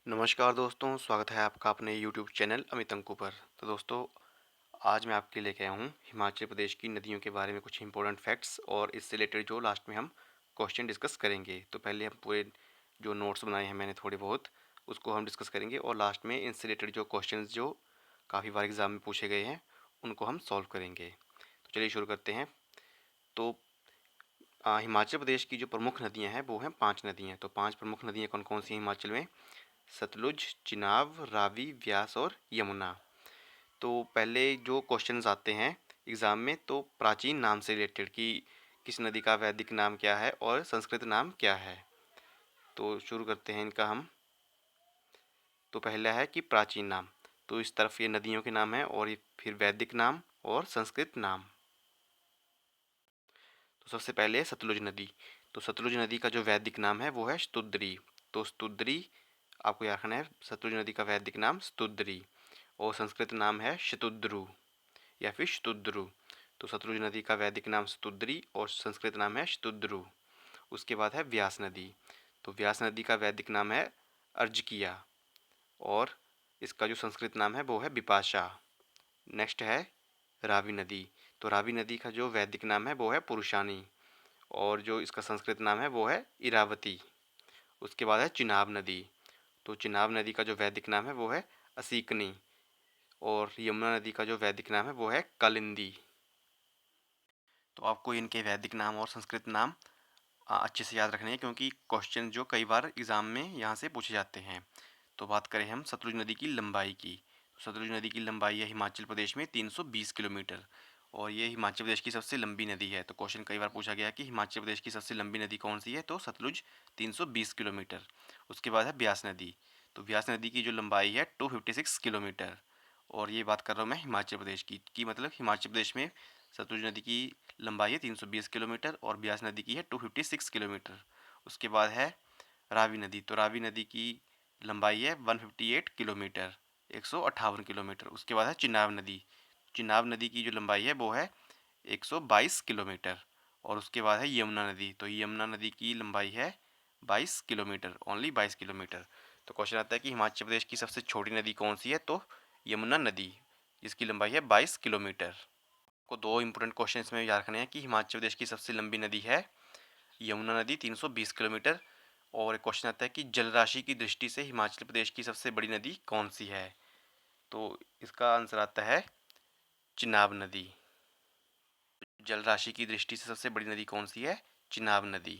नमस्कार दोस्तों, स्वागत है आपका अपने यूट्यूब चैनल अमित अंकु पर। तो दोस्तों, आज मैं आपके लिए लेके आया हूँ हिमाचल प्रदेश की नदियों के बारे में कुछ इंपॉर्टेंट फैक्ट्स और इससे रिलेटेड जो लास्ट में हम क्वेश्चन डिस्कस करेंगे। तो पहले हम पूरे जो नोट्स बनाए हैं मैंने थोड़े बहुत, उसको हम डिस्कस करेंगे और लास्ट में इनसे रिलेटेड जो क्वेश्चन जो काफ़ी बार एग्जाम में पूछे गए हैं उनको हम सॉल्व करेंगे। तो चलिए शुरू करते हैं। तो हिमाचल प्रदेश की जो प्रमुख नदियाँ हैं वो हैं 5 नदियाँ। तो 5 प्रमुख नदियाँ कौन कौन सी हैं हिमाचल में? सतलुज, चिनाब, रावी, व्यास और यमुना। तो पहले जो क्वेश्चंस आते हैं एग्ज़ाम में, तो प्राचीन नाम से रिलेटेड कि किस नदी का वैदिक नाम क्या है और संस्कृत नाम क्या है। तो शुरू करते हैं इनका हम। तो पहला है कि प्राचीन नाम। तो इस तरफ ये नदियों के नाम है और फिर वैदिक नाम और संस्कृत नाम। तो सबसे पहले सतलुज नदी। तो सतलुज नदी का जो वैदिक नाम है वो है स्तुद्री। तो स्तुद्री आपको याद रखना है, सतलुज नदी का वैदिक नाम स्तुद्री और संस्कृत नाम है शतुद्रु या फिर शतुद्रु। तो सतलुज नदी का वैदिक नाम स्तुद्री और संस्कृत नाम है शतुद्रु। उसके बाद है व्यास नदी। तो व्यास नदी का वैदिक नाम है अर्जकिया और इसका जो संस्कृत नाम है वो है बिपाशा। नेक्स्ट है रावी नदी। तो रावी नदी का जो वैदिक नाम है वो है पुरुषानी और जो इसका संस्कृत नाम है वो है इरावती। उसके बाद है चिनाब नदी। तो चिनाब नदी का जो वैदिक नाम है वो है असीकनी और यमुना नदी का जो वैदिक नाम है वो है कालिंदी। तो आपको इनके वैदिक नाम और संस्कृत नाम अच्छे से याद रखने हैं क्योंकि क्वेश्चन जो कई बार एग्ज़ाम में यहाँ से पूछे जाते हैं। तो बात करें हम सतलुज नदी की लंबाई की। तो सतलुज नदी की लंबाई है हिमाचल प्रदेश में 320 किलोमीटर और ये हिमाचल प्रदेश की सबसे लंबी नदी है। तो क्वेश्चन कई बार पूछा गया कि हिमाचल प्रदेश की सबसे लंबी नदी कौन सी है, तो सतलुज 320 किलोमीटर। उसके बाद है ब्यास नदी। तो ब्यास नदी की जो लंबाई है 256 किलोमीटर और ये बात कर रहा हूँ मैं हिमाचल प्रदेश की मतलब हिमाचल प्रदेश में सतलुज नदी की लंबाई है 320 किलोमीटर और ब्यास नदी की है 256 किलोमीटर। उसके बाद है रावी नदी। तो रावी नदी की लंबाई है 158 किलोमीटर, 158 किलोमीटर। उसके बाद है चिनाब नदी। चिनाब नदी की जो लंबाई है वो है 122 किलोमीटर और उसके बाद है यमुना नदी। तो यमुना नदी की लंबाई है 22 किलोमीटर, ओनली 22 किलोमीटर। तो क्वेश्चन आता है कि हिमाचल प्रदेश की सबसे छोटी नदी कौन सी है, तो यमुना नदी, जिसकी लंबाई है 22 किलोमीटर। को दो इंपॉर्टेंट क्वेश्चन इसमें याद रखने हैं कि हिमाचल प्रदेश की सबसे लंबी नदी है यमुना नदी 320 किलोमीटर और एक क्वेश्चन आता है कि जल राशि की दृष्टि से हिमाचल प्रदेश की सबसे बड़ी नदी कौन सी है। तो इसका आंसर आता है चिनाब नदी। जल राशि की दृष्टि से सबसे बड़ी नदी कौन सी है? चिनाब नदी।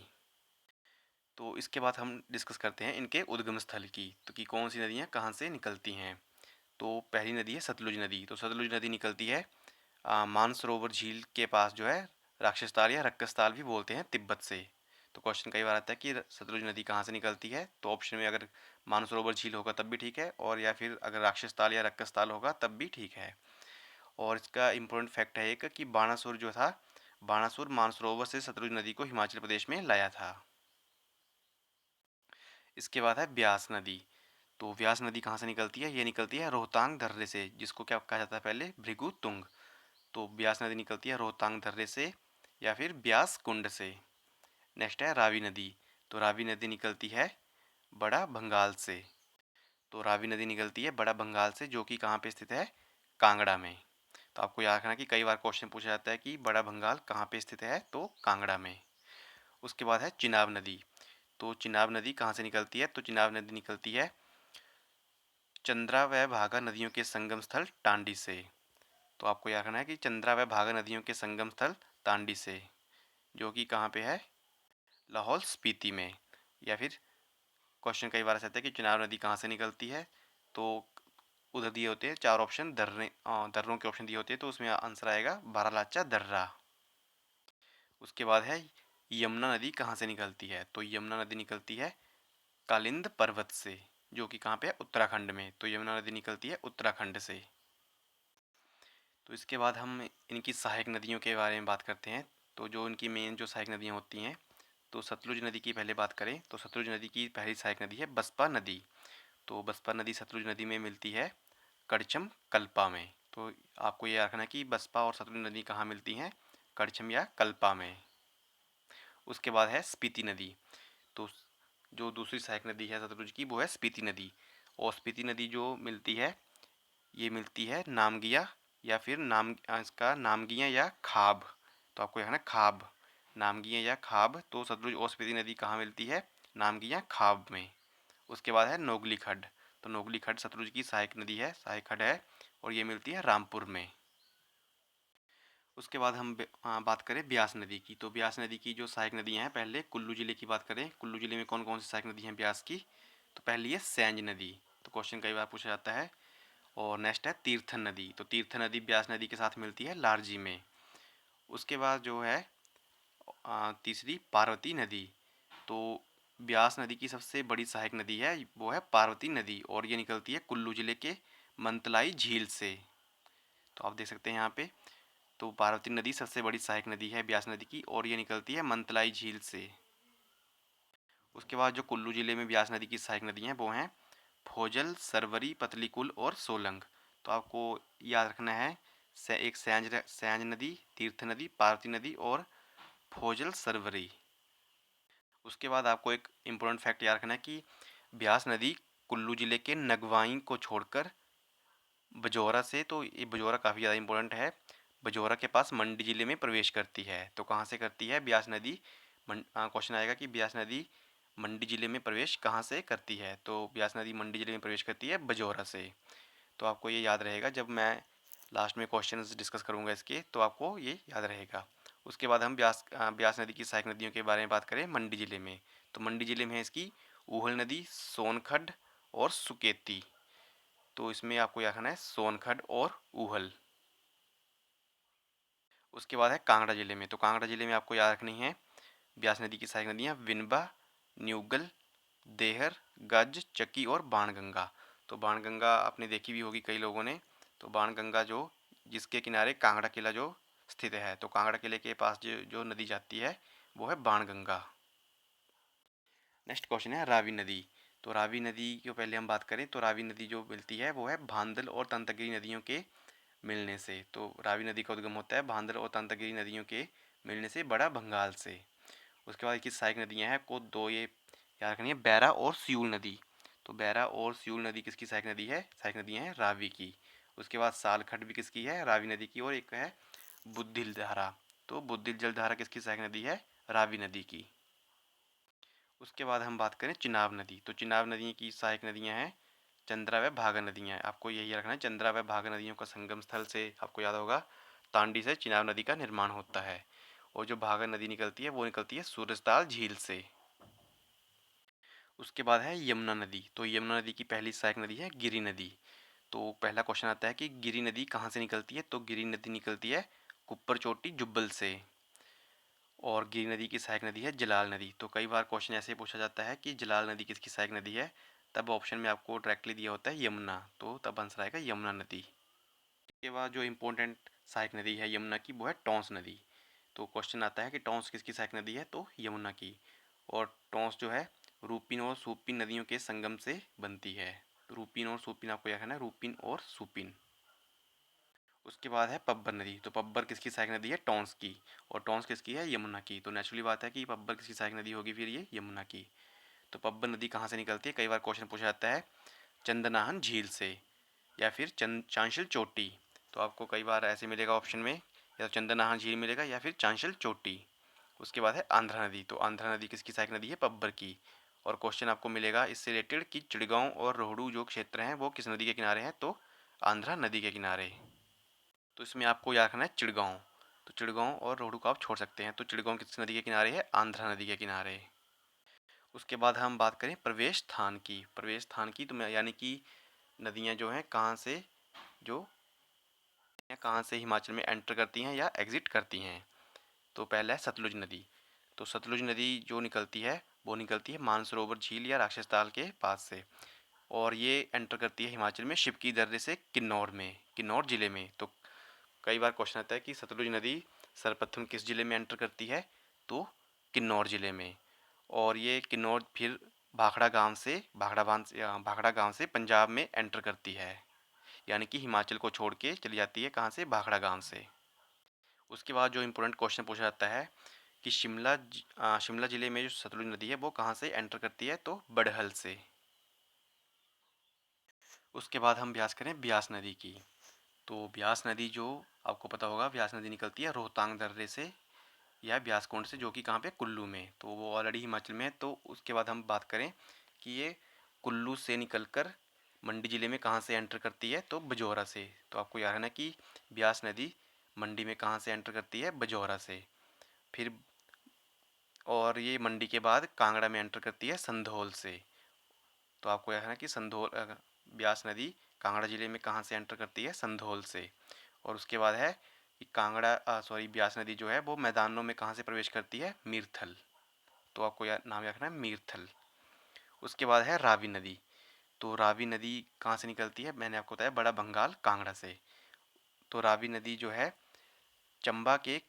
तो इसके बाद हम डिस्कस करते हैं इनके उद्गम स्थल की, तो कि कौन सी नदियाँ कहाँ से निकलती हैं। तो पहली नदी है सतलुज नदी। तो सतलुज नदी निकलती है मानसरोवर झील के पास जो है, राक्षस ताल या रक्कस ताल भी बोलते हैं, तिब्बत से। तो क्वेश्चन कई बार आता है कि सतलुज नदी कहाँ से निकलती है, तो ऑप्शन में अगर मानसरोवर झील होगा तब भी ठीक है और या फिर अगर राक्षस ताल या रक्कस ताल होगा तब भी ठीक है। और इसका इम्पोर्टेंट फैक्ट है एक कि बाणासुर जो था, बाणासुर मानसरोवर से सतलुज नदी को हिमाचल प्रदेश में लाया था। इसके बाद है ब्यास नदी। तो व्यास नदी कहाँ से निकलती है? ये निकलती है रोहतांग दर्रे से, जिसको क्या कहा जाता है पहले, भृगु तुंग। तो ब्यास नदी निकलती है रोहतांग दर्रे से या फिर ब्यास कुंड से। नेक्स्ट है रावी नदी। तो रावी नदी निकलती है बड़ा भंगाल से। तो रावी नदी निकलती है बड़ा भंगाल से, जो कि कहाँ पे स्थित है? कांगड़ा में। तो आपको याद रखना कि कई बार क्वेश्चन पूछा जाता है कि बड़ा भंगाल कहाँ पे स्थित है, तो कांगड़ा में। उसके बाद है चिनाब नदी। तो चिनाब नदी कहाँ से निकलती है? तो चिनाब नदी निकलती है चंद्रा व भागा नदियों के संगम स्थल टांडी से। तो आपको याद रखना है कि चंद्रा व भागा नदियों के संगम स्थल टांडी से, जो कि कहाँ पे है? लाहौल स्पीति में। या फिर क्वेश्चन कई बार ऐसा आता है कि चिनाब नदी कहाँ से निकलती है, तो उधर दिए होते हैं चार ऑप्शन, दर्रों के ऑप्शन दिए होते हैं, तो उसमें आंसर आएगा बारालाचा दर्रा। उसके बाद है यमुना नदी कहाँ से निकलती है? तो यमुना नदी निकलती है कालिंद पर्वत से, जो कि कहाँ पे है? उत्तराखंड में। तो यमुना नदी निकलती है उत्तराखंड से। तो इसके बाद हम इनकी सहायक नदियों के बारे में बात करते हैं। तो जो इनकी मेन जो सहायक नदियाँ होती हैं, तो सतलुज नदी की पहले बात करें तो सतलुज नदी की पहली सहायक नदी है बसपा नदी। तो बसपा नदी सतलुज नदी में मिलती है कड़छम कल्पा में। तो आपको ये रखना है कि बसपा और सतलुज नदी कहाँ मिलती हैं? कड़छम या कल्पा में। उसके बाद है स्पीति नदी। तो जो दूसरी सहायक नदी है सतलुज की वो है स्पीति नदी। और स्पीति नदी जो मिलती है ये मिलती है नामगिया या फिर इसका नामगिया या खाब। तो आपको यहाँ ना खाब, नामगिया या खाब। तो सतलुज और स्पीति नदी कहाँ मिलती है? नामगिया खाब में। उसके बाद है नोगली खड्ड। तो नोगली खड्ड सतलुज की सहायक नदी है, सहायक खड्ड है और ये मिलती है रामपुर में। उसके बाद हम बात करें ब्यास नदी की। तो ब्यास नदी की जो सहायक नदियाँ हैं, पहले कुल्लू जिले की बात करें। कुल्लू जिले में कौन कौन सी सहायक नदी हैं ब्यास की? तो पहली है सैंज नदी, तो क्वेश्चन कई बार पूछा जाता है। और नेक्स्ट है तीर्थन नदी। तो तीर्थन नदी ब्यास नदी के साथ मिलती है लारजी में। उसके बाद जो है तीसरी पार्वती नदी। तो ब्यास नदी की सबसे बड़ी सहायक नदी है वो है पार्वती नदी और ये निकलती है कुल्लू जिले के मंतलाई झील से। तो आप देख सकते हैं यहाँ पे, तो पार्वती नदी सबसे बड़ी सहायक नदी है ब्यास नदी की और ये निकलती है मंतलाई झील से। उसके बाद जो कुल्लू जिले में ब्यास नदी की सहायक नदी हैं वो हैं भोजल, सरवरी, पतलीकुल और सोलंग। तो आपको याद रखना है एक सैंज नदी, तीर्थ नदी, पार्वती नदी और भोजल सरवरी। उसके बाद आपको एक इम्पोर्टेंट फैक्ट याद रखना है कि ब्यास नदी कुल्लू जिले के नगवाई को छोड़कर बजौरा से, तो ये बजौरा काफ़ी ज़्यादा इंपॉर्टेंट है, बजौरा के पास मंडी जिले में प्रवेश करती है। तो कहाँ से करती है ब्यास नदी? क्वेश्चन आएगा कि ब्यास नदी मंडी जिले में प्रवेश कहाँ से करती है? तो ब्यास नदी मंडी जिले में प्रवेश करती है बजौरा से। तो आपको ये याद रहेगा, जब मैं लास्ट में क्वेश्चंस डिस्कस करूँगा इसके तो आपको ये याद रहेगा। उसके बाद हम ब्यास नदी की सहायक नदियों के बारे में बात करें मंडी जिले में। तो मंडी जिले में है इसकी ऊहल नदी, सोनखड्ड और सुकेती। तो इसमें आपको याद रखना है सोनखड्ड और ऊहल। उसके बाद है कांगड़ा जिले में। तो कांगड़ा जिले में आपको याद रखनी है ब्यास नदी की सहायक नदियाँ विनबा, न्यूगल, देहर, गज, चकी और बाणगंगा। तो बाणगंगा आपने देखी भी होगी कई लोगों ने। तो बाणगंगा जो जिसके किनारे कांगड़ा किला जो स्थित है, तो कांगड़ा किले के पास जो नदी जाती है वो है बाणगंगा। नेक्स्ट क्वेश्चन है रावी नदी। तो रावी नदी की पहले हम बात करें तो रावी नदी जो मिलती है वो है भांदल और तंतगिरी नदियों के मिलने से। तो रावी नदी का उद्गम होता है भांदल और तंतगिरी नदियों के मिलने से, बड़ा भंगाल से। उसके बाद की सहायक नदियाँ हैं को दो ये याद रखनी है, बैरा और सियूल नदी। तो बैरा और सियूल नदी किसकी सहायक नदी है? सहायक नदियाँ हैं रावी की। उसके बाद सालखट भी किसकी है? रावी नदी की। और एक है बुद्धिल धारा। तो बुद्धिल जल धारा किसकी सहायक नदी है? रावी नदी की। उसके बाद हम बात करें चिनाब नदी। तो चिनाब नदी की सहायक नदियाँ हैं चंद्रा व भागा नदियाँ। आपको यही रखना है, चंद्रा व भागा नदियों का संगम स्थल से आपको याद होगा तांडी से चिनाब नदी का निर्माण होता है। और जो भागा नदी निकलती है वो निकलती है सूरजताल झील से। उसके बाद है यमुना नदी। तो यमुना नदी की पहली सहायक नदी है गिरी नदी। तो पहला क्वेश्चन आता है कि गिरी नदी कहाँ से निकलती है? तो गिरी नदी निकलती है कुप्पर चोटी जुब्बल से। और गिरी नदी की सहायक नदी है जलाल नदी। तो कई बार क्वेश्चन ऐसे पूछा जाता है कि जलाल नदी किसकी सहायक नदी है, तब ऑप्शन में आपको डायरेक्टली दिया होता है यमुना, तो तब आंसर आएगा यमुना नदी। इसके बाद जो इम्पोर्टेंट सहायक नदी है यमुना की वो है टोंस नदी। तो क्वेश्चन आता है कि टोंस किसकी सहायक नदी है? तो यमुना की। और टोंस जो है रूपिन और सूपिन नदियों के संगम से बनती है। रूपिन और सूपिन आपको याद रखना है, रूपिन और सूपिन। उसके बाद है पब्बर नदी। तो पब्बर किसकी सहायक नदी है? टोंस की। और टोंस किसकी है? यमुना की। तो नेचुरली बात है कि पब्बर किसकी सहायक नदी होगी फिर? ये यमुना की। तो पब्बर नदी कहाँ से निकलती है? कई बार क्वेश्चन पूछा जाता है चंदनाहन झील से या फिर चांशल चोटी। तो आपको कई बार ऐसे मिलेगा ऑप्शन में, या तो चंदनाहन झील मिलेगा या फिर चांशल चोटी। उसके बाद है आंध्रा नदी। तो आंध्रा नदी किसकी सहायक नदी है? पब्बर की। और क्वेश्चन आपको मिलेगा इससे रिलेटेड कि चिड़गांव और रोहडू जो क्षेत्र हैं वो किस नदी के किनारे हैं? तो आंध्रा नदी के किनारे। तो इसमें आपको याद रखना है चिड़गांव। तो चिड़गांव और रोहडू को आप छोड़ सकते हैं। तो चिड़गांव किस नदी के किनारे है? आंध्रा नदी के किनारे। उसके बाद हम बात करें प्रवेश स्थान की। प्रवेश स्थान की तो यानी कि नदियाँ जो हैं कहाँ से जो कहाँ से हिमाचल में एंटर करती हैं या एग्जिट करती हैं। तो पहला है सतलुज नदी। तो सतलुज नदी जो निकलती है वो निकलती है मानसरोवर झील या राक्षस ताल के पास से। और ये एंटर करती है हिमाचल में शिवकी दर्रे से किन्नौर में, किन्नौर जिले में। तो कई बार क्वेश्चन आता है कि सतलुज नदी सर्वप्रथम किस जिले में एंटर करती है? तो किन्नौर जिले में। और ये किन्नौर फिर भाखड़ा गांव से पंजाब में एंटर करती है, यानी कि हिमाचल को छोड़ के चली जाती है कहाँ से? भाखड़ा गांव से। उसके बाद जो इम्पोर्टेंट क्वेश्चन पूछा जाता है कि शिमला ज़िले में जो सतलुज नदी है वो कहाँ से एंटर करती है, तो बड़हल से। उसके बाद हम ब्यास करें ब्यास नदी की। तो ब्यास नदी जो आपको पता होगा, ब्यास नदी निकलती है रोहतांग दर्रे से या ब्यासकुंड से, जो कि कहाँ पे, कुल्लू में। तो वो ऑलरेडी हिमाचल में है। तो उसके बाद हम बात करें कि ये कुल्लू से निकलकर मंडी ज़िले में कहाँ से एंटर करती है, तो बजौरा से। तो आपको याद है कि ब्यास नदी मंडी में कहाँ से एंटर करती है, बजौरा से। फिर और ये मंडी के बाद कांगड़ा में एंटर करती है संधोल से। तो आपको यह है ना कि ब्यास नदी कांगड़ा जिले में कहाँ से एंटर करती है, संधोल से। और उसके बाद है कि ब्यास नदी जो है वो मैदानों में कहाँ से प्रवेश करती है, मीरथल। तो आपको नाम याद रखना है, मीरथल। उसके बाद है रावी नदी। तो रावी नदी कहाँ से निकलती है, मैंने आपको बताया बड़ा भंगाल कांगड़ा से। तो रावी नदी जो है चंबा के,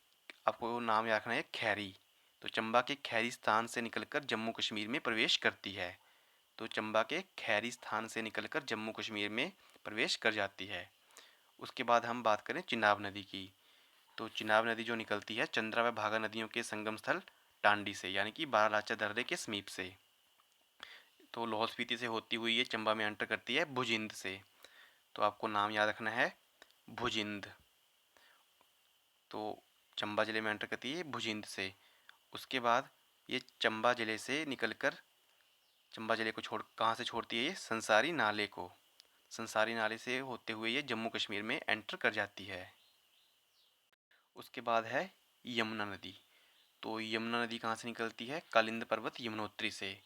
आपको नाम याद रखना है, खैरी। तो चंबा के खैरी स्थान से निकलकर जम्मू कश्मीर में प्रवेश करती है। तो चंबा के खैरी स्थान से निकलकर जम्मू कश्मीर में प्रवेश कर जाती है। उसके बाद हम बात करें चिनाब नदी की। तो चिनाब नदी जो निकलती है चंद्रा व भागा नदियों के संगम स्थल टांडी से, यानी कि बारालाचा दर्रे के समीप से। तो लाहौल स्पीति से होती हुई ये चंबा में एंटर करती है भुजिंद से। तो आपको नाम याद रखना है, भुजिंद। तो चंबा ज़िले में एंटर करती है भुजिंद से। उसके बाद ये चंबा ज़िले से निकलकर, चंबा ज़िले को कहाँ से छोड़ती है, ये संसारी नाले को। संसारी नाले से होते हुए ये जम्मू कश्मीर में एंटर कर जाती है। उसके बाद है यमुना नदी। तो यमुना नदी कहाँ से निकलती है, कालिंद पर्वत यमुनोत्री से।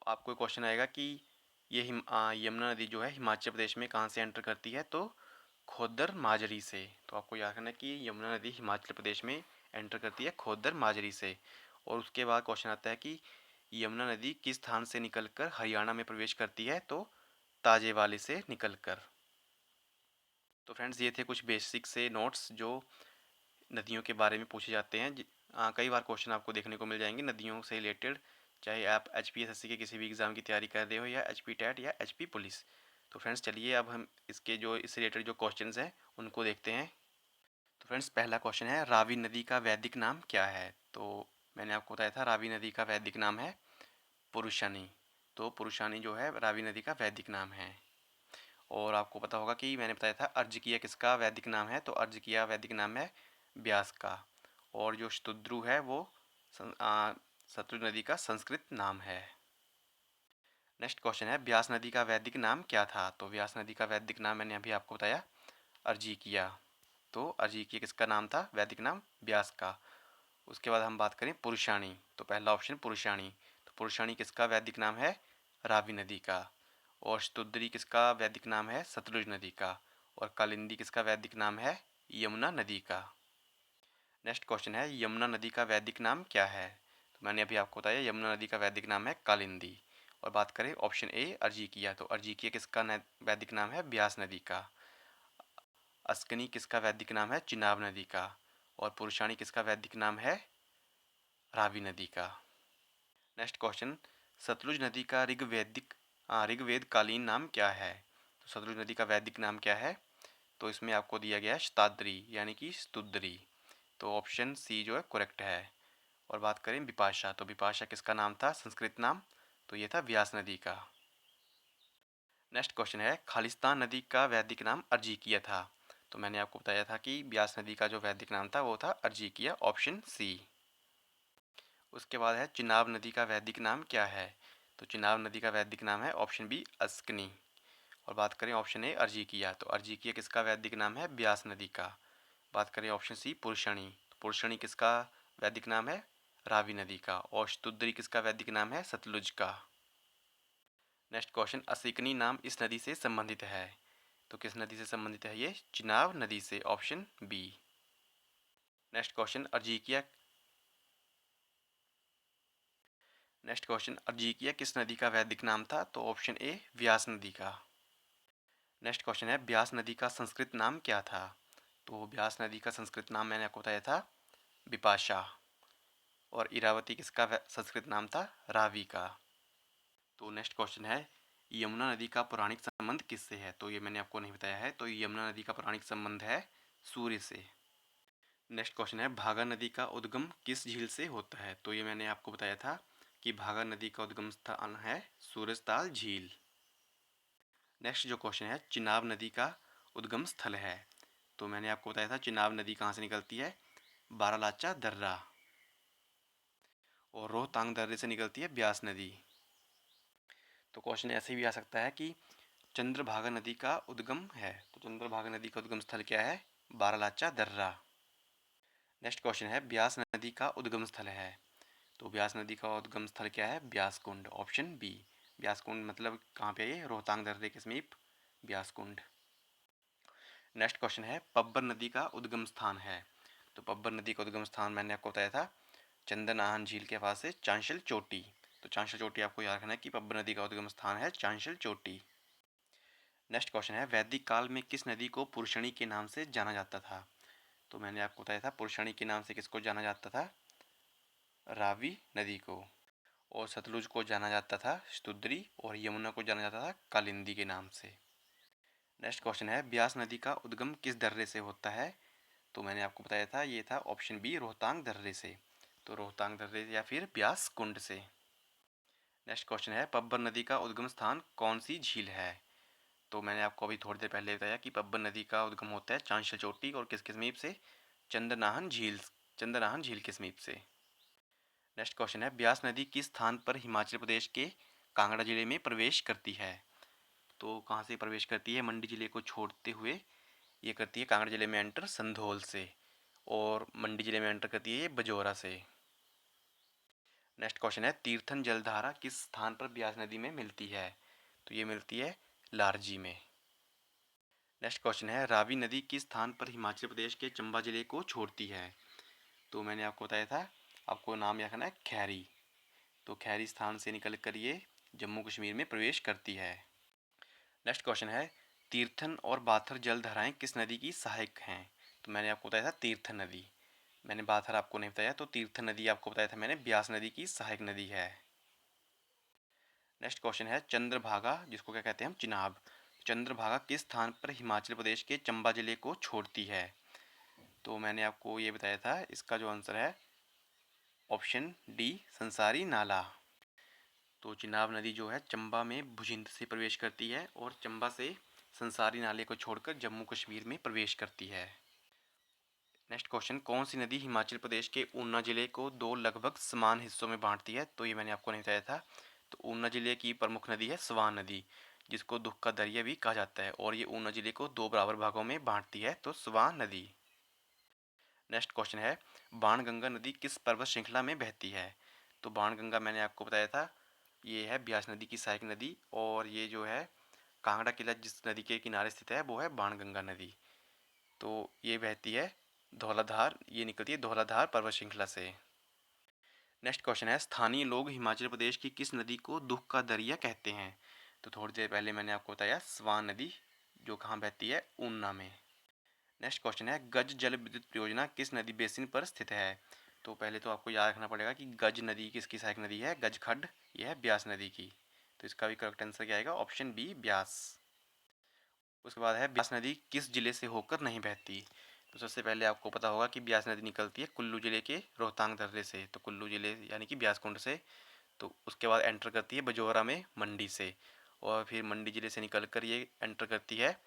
आपको क्वेश्चन आएगा कि ये यमुना नदी जो है हिमाचल प्रदेश में कहाँ से एंटर करती है, तो खोदर माजरी से। तो आपको याद रखना है कि यमुना नदी हिमाचल प्रदेश में एंटर करती है खोदर माजरी से। और उसके बाद क्वेश्चन आता है कि यमुना नदी किस स्थान से निकलकर हरियाणा में प्रवेश करती है, तो ताजेवाले से निकलकर। तो फ्रेंड्स, ये थे कुछ बेसिक से नोट्स जो नदियों के बारे में पूछे जाते हैं। कई बार क्वेश्चन आपको देखने को मिल जाएंगे नदियों से रिलेटेड, चाहे आप HPSSC के किसी भी एग्ज़ाम की तैयारी कर रहे हो, या HP टेट या HP पुलिस। तो फ्रेंड्स चलिए अब हम इससे रिलेटेड जो क्वेश्चंस हैं उनको देखते हैं। तो फ्रेंड्स, पहला क्वेश्चन है, रावी नदी का वैदिक नाम क्या है। तो मैंने आपको बताया था रावी नदी का वैदिक नाम है पुरुषानी। तो पुरुषानी जो है रावी नदी का वैदिक नाम है। और आपको पता होगा कि मैंने बताया था अर्जकिया किसका वैदिक नाम है, तो अर्जकिया वैदिक नाम है ब्यास का। और जो शतुद्रु है वो सतलुज नदी का संस्कृत नाम है। नेक्स्ट क्वेश्चन है, ब्यास नदी का वैदिक नाम क्या था। तो ब्यास नदी का वैदिक नाम मैंने अभी आपको बताया, अर्जिकिया। तो अर्जिकिया किसका नाम था, वैदिक नाम ब्यास का। उसके बाद हम बात करें पुरुषाणी। तो पहला ऑप्शन पुरुषाणी। तो पुरुषाणी किसका वैदिक नाम है, रावी नदी का। और शतुद्री किसका वैदिक नाम है, सतलुज नदी का। और कालिंदी किसका वैदिक नाम है, यमुना नदी का। नेक्स्ट क्वेश्चन है, यमुना नदी का वैदिक नाम क्या है। तो मैंने अभी आपको बताया यमुना नदी का वैदिक नाम है कालिंदी। और बात करें ऑप्शन ए अर्जिकिया। तो अर्जिकिया किसका वैदिक नाम है, ब्यास नदी का। अस्कनी किसका वैदिक नाम है, चिनाब नदी का। और पुरुषाणी किसका वैदिक नाम है, रावी नदी का। नेक्स्ट क्वेश्चन, सतलुज नदी का ऋग्वेद कालीन नाम क्या है। तो सतलुज नदी का वैदिक नाम क्या है, तो इसमें आपको दिया गया है शताद्री, यानी कि स्तुद्री। तो ऑप्शन सी जो है करेक्ट है। और बात करें विपाशा। तो विपाशा किसका नाम था, संस्कृत नाम, तो ये था व्यास नदी का। नेक्स्ट क्वेश्चन है, खालिस्तान नदी का वैदिक नाम अर्जिकिया था। तो मैंने आपको बताया था कि व्यास नदी का जो वैदिक नाम था वो था अर्जिकिया, ऑप्शन सी। उसके बाद है, चिनाब नदी का वैदिक नाम क्या है। तो चिनाब नदी का वैदिक नाम है ऑप्शन बी, अस्कनी। और बात करें ऑप्शन ए अर्जिकिया। तो अर्जिकिया किसका वैदिक नाम है, ब्यास नदी का। बात करें ऑप्शन सी पुरुषणी। तो पुरुषणी किसका वैदिक नाम है, रावी नदी का। और शतुद्री किसका वैदिक नाम है, सतलुज का। नेक्स्ट क्वेश्चन, असिकनी नाम इस नदी से संबंधित है। तो किस नदी से संबंधित है ये, चिनाब नदी से, ऑप्शन बी। नेक्स्ट क्वेश्चन, अर्जिकिया किस नदी का वैदिक नाम था। तो ऑप्शन ए, व्यास नदी का। नेक्स्ट क्वेश्चन है, ब्यास नदी का संस्कृत नाम क्या था। तो ब्यास नदी का संस्कृत नाम मैंने आपको बताया था विपाशा। और इरावती किसका संस्कृत नाम था, रावी का। तो नेक्स्ट क्वेश्चन है, यमुना नदी का पौराणिक संबंध किससे है। तो ये मैंने आपको नहीं बताया है। तो यमुना नदी का पौराणिक संबंध है सूर्य से। नेक्स्ट क्वेश्चन है भागा नदी का उद्गम किस झील से होता है। तो ये मैंने आपको बताया था कि भागा नदी का उद्गम स्थान है सूरजताल झील। नेक्स्ट जो क्वेश्चन है चिनाब नदी का उद्गम स्थल है। तो मैंने आपको बताया था चिनाब नदी कहाँ से निकलती है, बारालाचा दर्रा, और रोहतांग दर्रे से निकलती है ब्यास नदी। तो क्वेश्चन ऐसे भी आ सकता है कि चंद्रभागा नदी का उद्गम है, तो चंद्रभागा नदी का उद्गम स्थल क्या है, बारालाचा दर्रा। नेक्स्ट क्वेश्चन है ब्यास नदी का उद्गम स्थल है। तो ब्यास नदी का उद्गम स्थल क्या है, ब्यास कुंड, ऑप्शन बी। ब्यास कुंड मतलब कहाँ पे है ये, रोहतांग दर्रे के समीप ब्यास कुंड। नेक्स्ट क्वेश्चन है पब्बर नदी का उद्गम स्थान है। तो पब्बर नदी का उद्गम स्थान मैंने आपको बताया था चंदनाहन झील के पास है चांशल चोटी। तो चांशल चोटी आपको याद रखना है कि पब्बर नदी का उद्गम स्थान है चांशल चोटी। नेक्स्ट क्वेश्चन है वैदिक काल में किस नदी को पुरुषणी के नाम से जाना जाता था। तो मैंने आपको बताया था पुरुषणी के नाम से किसको जाना जाता था, रावी नदी को। और सतलुज को जाना जाता था स्तुद्री, और यमुना को जाना जाता था कालिंदी के नाम से। नेक्स्ट क्वेश्चन है ब्यास नदी का उद्गम किस दर्रे से होता है। तो मैंने आपको बताया था ये था ऑप्शन बी, रोहतांग दर्रे से। तो रोहतांग दर्रे या फिर ब्यास कुंड से। नेक्स्ट क्वेश्चन है पब्बर नदी का उद्गम स्थान कौन सी झील है। तो मैंने आपको अभी थोड़ी देर पहले बताया कि पब्बर नदी का उद्गम होता है चांशल चोटी और किसके समीप से, चंद्रनाहन झील, चंद्रनाहन झील के समीप से। नेक्स्ट क्वेश्चन है ब्यास नदी किस स्थान पर हिमाचल प्रदेश के कांगड़ा जिले में प्रवेश करती है। तो कहाँ से प्रवेश करती है, मंडी जिले को छोड़ते हुए ये करती है कांगड़ा जिले में एंटर संधोल से, और मंडी जिले में एंटर करती है ये बजौरा से। नेक्स्ट क्वेश्चन है तीर्थन जलधारा किस स्थान पर ब्यास नदी में मिलती है। तो ये मिलती है लारजी में। नेक्स्ट क्वेश्चन है रावी नदी किस स्थान पर हिमाचल प्रदेश के चंबा जिले को छोड़ती है। तो मैंने आपको बताया था, आपको नाम याद रखना है खैरी। तो खैरी स्थान से निकल कर ये जम्मू कश्मीर में प्रवेश करती है। नेक्स्ट क्वेश्चन है तीर्थन और बाथर जलधाराएं किस नदी की सहायक हैं। तो मैंने आपको बताया था तीर्थन नदी, मैंने बाथर आपको नहीं बताया, तो तीर्थन नदी आपको बताया था मैंने ब्यास नदी की सहायक नदी है। नेक्स्ट क्वेश्चन है चंद्रभागा, जिसको क्या कहते हैं हम, चिनाब, चंद्रभागा किस स्थान पर हिमाचल प्रदेश के चंबा जिले को छोड़ती है। तो मैंने आपको ये बताया था, इसका जो आंसर है ऑप्शन डी, संसारी नाला। तो चिनाब नदी जो है चंबा में भुजिंद से प्रवेश करती है और चंबा से संसारी नाले को छोड़कर जम्मू कश्मीर में प्रवेश करती है। नेक्स्ट क्वेश्चन कौन सी नदी हिमाचल प्रदेश के ऊना जिले को दो लगभग समान हिस्सों में बांटती है। तो ये मैंने आपको नहीं बताया था। तो ऊना जिले की प्रमुख नदी है स्वान नदी, जिसको दुख का दरिया भी कहा जाता है, और ये ऊना जिले को दो बराबर भागों में बांटती है, तो स्वान नदी। नेक्स्ट क्वेश्चन है बाणगंगा नदी किस पर्वत श्रृंखला में बहती है। तो बाणगंगा मैंने आपको बताया था ये है ब्यास नदी की सहायक नदी, और ये जो है कांगड़ा किला जिस नदी के किनारे स्थित है वो है बाणगंगा नदी। तो ये बहती है धौलाधार, ये निकलती है धौलाधार पर्वत श्रृंखला से। नेक्स्ट क्वेश्चन है स्थानीय लोग हिमाचल प्रदेश की किस नदी को दुख का दरिया कहते हैं। तो थोड़ी देर पहले मैंने आपको बताया स्वान नदी, जो कहाँ बहती है, ऊना में। नेक्स्ट क्वेश्चन है गज जल विद्युत परियोजना किस नदी बेसिन पर स्थित है। तो पहले तो आपको याद रखना पड़ेगा कि गज नदी किसकी सहायक नदी है, गज खड्ड, यह है ब्यास नदी की। तो इसका भी करेक्ट आंसर क्या आएगा, ऑप्शन बी, ब्यास। उसके बाद है ब्यास नदी किस जिले से होकर नहीं बहती। तो सबसे पहले आपको पता होगा कि ब्यास नदी निकलती है कुल्लू जिले के रोहतांग दर्रे से, तो कुल्लू जिले यानी कि ब्यास कुंड से। तो उसके बाद एंटर करती है बजौरा में मंडी से, और फिर मंडी जिले से निकल कर ये एंटर करती है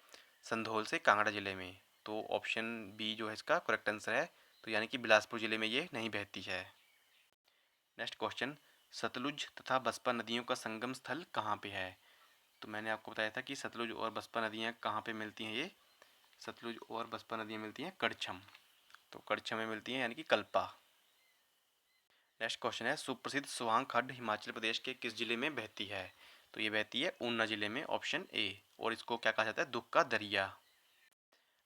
संधोल से कांगड़ा जिले में। तो ऑप्शन बी जो है इसका करेक्ट आंसर है, तो यानी कि बिलासपुर जिले में ये नहीं बहती है। नेक्स्ट क्वेश्चन सतलुज तथा बसपा नदियों का संगम स्थल कहाँ पे है। तो मैंने आपको बताया था कि सतलुज और बसपा नदियाँ कहाँ पे मिलती हैं, ये सतलुज और बसपा नदियाँ मिलती हैं कड़छम, तो कड़छम में मिलती हैं यानी कि कल्पा। नेक्स्ट क्वेश्चन है सुप्रसिद्ध स्वांग खड्ड हिमाचल प्रदेश के किस जिले में बहती है। तो ये बहती है ऊना जिले में, ऑप्शन ए, और इसको क्या कहा जाता है, दुख का दरिया।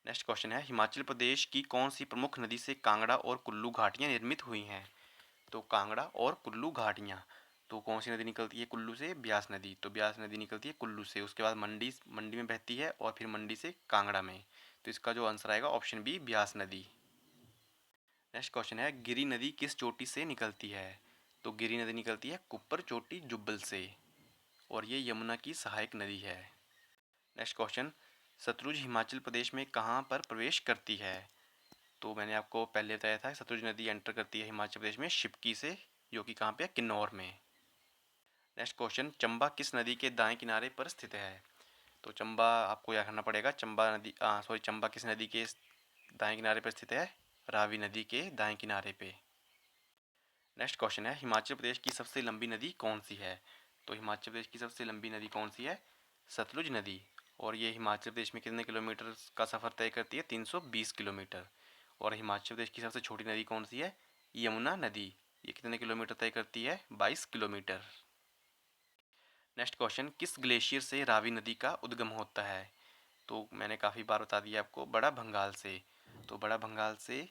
नेक्स्ट क्वेश्चन है हिमाचल प्रदेश की कौन सी प्रमुख नदी से कांगड़ा और कुल्लू घाटियाँ निर्मित हुई हैं। तो कांगड़ा और कुल्लू घाटियाँ, तो कौन सी नदी निकलती है कुल्लू से, ब्यास नदी। तो ब्यास नदी निकलती है कुल्लू से, उसके बाद मंडी मंडी में बहती है, और फिर मंडी से कांगड़ा में। तो इसका जो आंसर आएगा ऑप्शन बी, ब्यास नदी। नेक्स्ट क्वेश्चन है गिरी नदी किस चोटी से निकलती है। तो गिरी नदी निकलती है कुप्पर चोटी जुब्बल से, और ये यमुना की सहायक नदी है। नेक्स्ट क्वेश्चन सतलुज हिमाचल प्रदेश में कहाँ पर प्रवेश करती है। तो मैंने आपको पहले बताया था सतलुज नदी एंटर करती है हिमाचल प्रदेश में शिपकी से, जो कि कहाँ पे है, किन्नौर में। नेक्स्ट क्वेश्चन, चंबा किस नदी के दाएं किनारे पर स्थित है? तो चंबा आपको याद करना पड़ेगा, चंबा किस नदी के दाएं किनारे पर स्थित है? रावी नदी के दाएं किनारे पे। नेक्स्ट क्वेश्चन है, हिमाचल प्रदेश की सबसे लंबी नदी कौन सी है? तो हिमाचल प्रदेश की सबसे लंबी नदी कौन सी है? सतलुज नदी। और ये हिमाचल प्रदेश में कितने किलोमीटर का सफ़र तय करती है? 320 किलोमीटर। और हिमाचल प्रदेश की सबसे छोटी नदी कौन सी है? यमुना नदी। ये कितने किलोमीटर तय करती है? 22 किलोमीटर। नेक्स्ट क्वेश्चन, किस ग्लेशियर से रावी नदी का उद्गम होता है? तो मैंने काफ़ी बार बता दिया आपको, बड़ा भंगाल से। तो बड़ा भंगाल से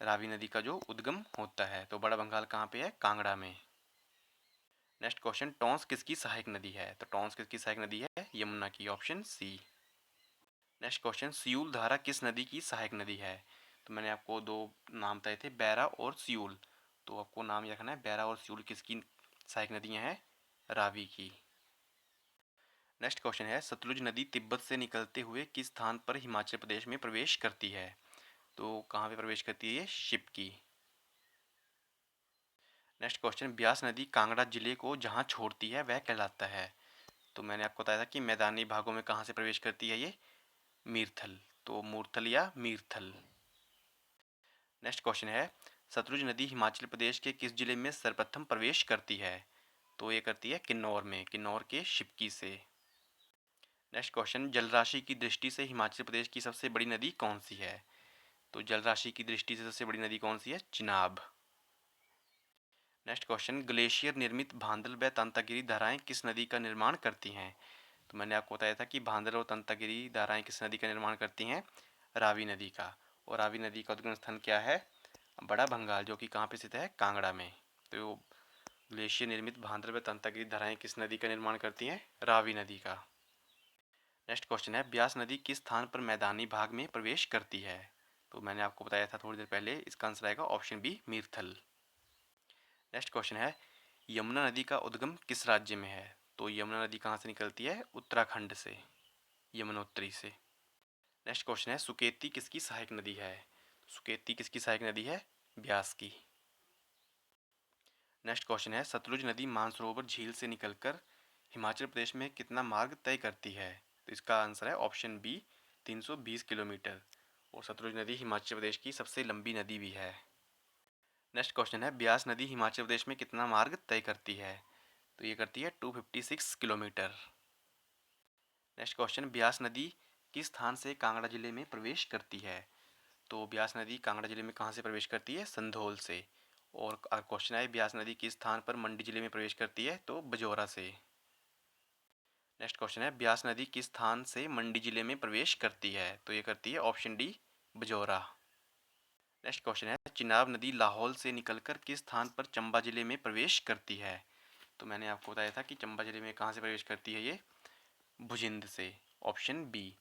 रावी नदी का जो उद्गम होता है, तो बड़ा भंगाल कहाँ पे है? कांगड़ा में। नेक्स्ट क्वेश्चन, टॉन्स किसकी सहायक नदी है? तो टॉन्स किसकी सहायक नदी है? यमुना की, option C. Next question, Siul धारा किस नदी की सहायक नदी है? तो मैंने आपको दो नाम बताए थे, बैरा और सियूल। तो आपको नाम रखना है, बैरा और सियूल किसकी सहायक नदियाँ हैं? रावी की। नेक्स्ट क्वेश्चन है, सतलुज नदी तिब्बत से निकलते हुए किस स्थान पर हिमाचल प्रदेश में प्रवेश करती है? तो कहाँ पे प्रवेश करती है? शिपकी। नेक्स्ट क्वेश्चन, ब्यास नदी कांगड़ा जिले को जहाँ छोड़ती है वह कहलाता है? तो मैंने आपको बताया था कि मैदानी भागों में कहाँ से प्रवेश करती है ये? मीरथल। तो मूरथल या मीरथल। नेक्स्ट क्वेश्चन है, सतलुज नदी हिमाचल प्रदेश के किस जिले में सर्वप्रथम प्रवेश करती है? तो ये करती है किन्नौर में, किन्नौर के शिपकी से। नेक्स्ट क्वेश्चन, जलराशि की दृष्टि से हिमाचल प्रदेश की सबसे बड़ी नदी कौन सी है? तो जलराशि की दृष्टि से सबसे बड़ी नदी कौन सी है? चिनाब। नेक्स्ट क्वेश्चन, ग्लेशियर निर्मित भांदल व तंतागिरी धाराएं किस नदी का निर्माण करती हैं? तो मैंने आपको बताया था कि भांदल और तंतागिरी धाराएं किस नदी का निर्माण करती हैं? रावी नदी का। और रावी नदी का उद्गम स्थान क्या है? बड़ा भंगाल, जो कि कहाँ पे स्थित है? कांगड़ा में। तो ग्लेशियर निर्मित भांदल व तंतागिरी धाराएं किस नदी का निर्माण करती हैं? रावी नदी का। नेक्स्ट क्वेश्चन है, ब्यास नदी किस स्थान पर मैदानी भाग में प्रवेश करती है? तो मैंने आपको बताया था थोड़ी देर पहले, इसका आंसर आएगा ऑप्शन बी, मीरथल। नेक्स्ट क्वेश्चन है, यमुना नदी का उद्गम किस राज्य में है? तो यमुना नदी कहाँ से निकलती है? उत्तराखंड से, यमुनोत्री से। नेक्स्ट क्वेश्चन है, सुकेती किसकी सहायक नदी है? सुकेती किसकी सहायक नदी है? ब्यास की। नेक्स्ट क्वेश्चन है, सतलुज नदी मानसरोवर झील से निकलकर हिमाचल प्रदेश में कितना मार्ग तय करती है? तो इसका आंसर है ऑप्शन बी, 320 किलोमीटर। और सतलुज नदी हिमाचल प्रदेश की सबसे लंबी नदी भी है। नेक्स्ट क्वेश्चन है, ब्यास नदी हिमाचल प्रदेश में कितना मार्ग तय करती है? तो ये करती है 256 किलोमीटर। नेक्स्ट क्वेश्चन, ब्यास नदी किस स्थान से कांगड़ा जिले में प्रवेश करती है? तो ब्यास नदी कांगड़ा जिले में कहाँ से प्रवेश करती है? संधोल से। और क्वेश्चन है, ब्यास नदी किस स्थान पर मंडी जिले में प्रवेश करती है? तो बजौरा से। नेक्स्ट क्वेश्चन है, ब्यास नदी किस स्थान से मंडी जिले में प्रवेश करती है? तो ये करती है option D, Bajaura. Next question है, चिनाब नदी लाहौल से निकलकर किस स्थान पर चंबा जिले में प्रवेश करती है? तो मैंने आपको बताया था कि चंबा जिले में कहाँ से प्रवेश करती है ये? भुजिंद से, ऑप्शन बी।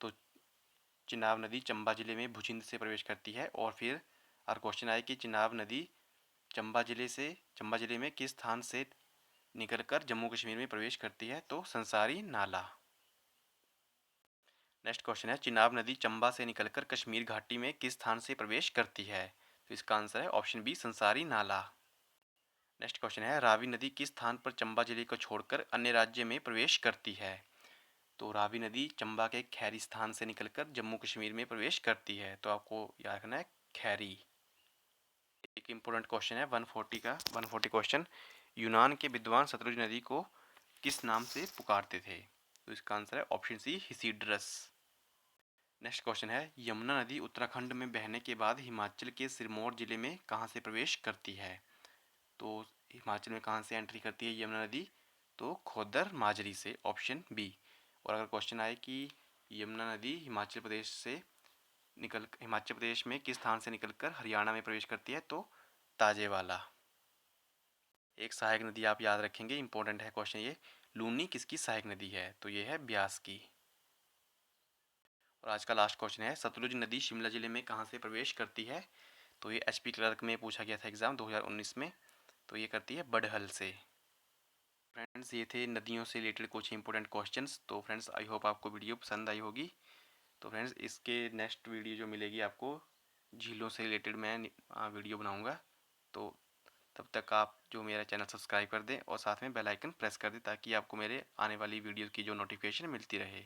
तो चिनाब नदी चंबा जिले में भुजिंद से प्रवेश करती है। और फिर और क्वेश्चन आया कि चिनाब नदी चंबा जिले में किस स्थान से निकलकर जम्मू कश्मीर में प्रवेश करती है? तो संसारी नाला। नेक्स्ट क्वेश्चन है, चिनाब नदी चंबा से निकलकर कश्मीर घाटी में किस स्थान से प्रवेश करती है? तो इसका आंसर है ऑप्शन बी, संसारी नाला। नेक्स्ट क्वेश्चन है, रावी नदी किस स्थान पर चंबा जिले को छोड़कर अन्य राज्य में प्रवेश करती है? तो रावी नदी चंबा के खैरी स्थान से निकलकर जम्मू कश्मीर में प्रवेश करती है। तो आपको याद रखना है खैरी। एक इम्पोर्टेंट क्वेश्चन है 140 का, 140 क्वेश्चन, यूनान के विद्वान सतलुज नदी को किस नाम से पुकारते थे? तो इसका आंसर है ऑप्शन सी, हिसीड्रस। नेक्स्ट क्वेश्चन है, यमुना नदी उत्तराखंड में बहने के बाद हिमाचल के सिरमौर जिले में कहाँ से प्रवेश करती है? तो हिमाचल में कहाँ से एंट्री करती है यमुना नदी? तो खोदर माजरी से, ऑप्शन बी। और अगर क्वेश्चन आए कि यमुना नदी हिमाचल प्रदेश में किस स्थान से निकलकर हरियाणा में प्रवेश करती है? तो ताजेवाला। एक सहायक नदी आप याद रखेंगे, इंपॉर्टेंट है क्वेश्चन ये, लूनी किसकी सहायक नदी है? तो ये है ब्यास की। और आज का लास्ट क्वेश्चन है, सतलुज नदी शिमला जिले में कहाँ से प्रवेश करती है? तो ये एचपी क्लर्क में पूछा गया था एग्जाम 2019 में। तो ये करती है बडहल से। फ्रेंड्स, ये थे नदियों से रिलेटेड कुछ इंपॉर्टेंट क्वेश्चंस। तो फ्रेंड्स, आई होप आपको वीडियो पसंद आई होगी। तो फ्रेंड्स, इसके नेक्स्ट वीडियो जो मिलेगी आपको झीलों से रिलेटेड मैं वीडियो बनाऊँगा। तो तब तक आप जो मेरा चैनल सब्सक्राइब कर दें और साथ में बेल आइकन प्रेस कर दें ताकि आपको मेरे आने वाली वीडियो की जो नोटिफिकेशन मिलती रहे।